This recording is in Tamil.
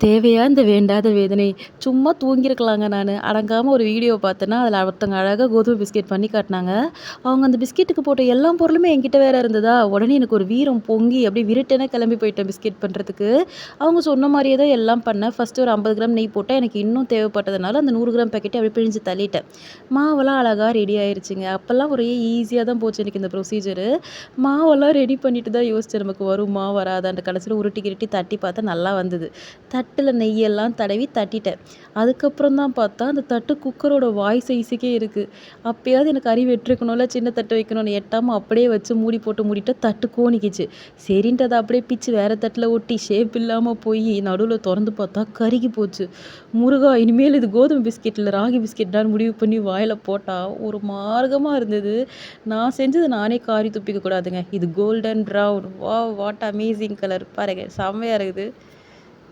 தேவையா இந்த வேண்டாத வேதனை? சும்மா தூங்கியிருக்கலாங்க நானு. அடங்காம ஒரு வீடியோ பார்த்தேன்னா, அதில ஒருத்தவங்க அழகா கோதுமை பிஸ்கெட் பண்ணி காட்டுனாங்க. அவங்க அந்த பிஸ்கெட்டுக்கு போட்ட எல்லா பொருளுமே என்கிட்ட வேற இருந்ததா, உடனே எனக்கு ஒரு வீரம் பொங்கி அப்படியே விருட்டென கிளம்பி போயிட்டேன் பிஸ்கெட் பண்றதுக்கு. அவங்க சொன்ன மாரியே தான் எல்லாம் பண்ணேன். ஃபர்ஸ்ட்டு ஒரு 50 கிராம் நெய் போட்டேன். எனக்கு இன்னும் தேவைப்பட்டதுனால, அந்த 100 கிராம் பாக்கெட்ட அப்படியே பிழிஞ்சு தள்ளிட்டேன். மாவெல்லாம் அழகா ரெடி ஆயிருச்சுங்க. அப்பல்லாம் ஒரே ஈஸியா தான் போச்சு எனக்கு இந்த ப்ரொசீஜரு. மாவெல்லாம் ரெடி பண்ணிட்டு தான் யோசிச்சேன், நமக்கு வருமா? வராதான்ட்டு. கடைசியில உருட்டி கிருட்டி தட்டி பார்த்தா நல்லா வந்தது. தட்டுல நெய்யெல்லாம் தடவி தட்டிட்டேன். அதுக்கப்புறம் தான் பார்த்தா, அந்த தட்டு குக்கரோட வாய் சைஸுக்கே இருக்கு. அப்பயாவது எனக்கு அறிவு எட்டிருக்கணும்ல, சின்ன தட்டு வைக்கணும்னு. எட்டாம அப்படியே வச்சு மூடி போட்டு மூடிட்டா தட்டு கோணிக்கிச்சு. சரின்ட்டு அத அப்படியே பிச்சு வேற தட்டுல ஒட்டி ஷேப் இல்லாம போயி நடுவுல தொறந்து பார்த்தா கருகி போச்சு. முருகா! இனிமேல் இது கோதுமை பிஸ்கெட் இல்ல, ராகி பிஸ்கெட் முடிவு பண்ணி வாயில போட்டா, ஒரு மார்க்கமா இருந்தது. நான் செஞ்சது நானே காரி துப்பிக்க கூடாதுங்க. இது golden brown. Wow! What amazing colour பாருங்க. செம்மையா இருக்குது.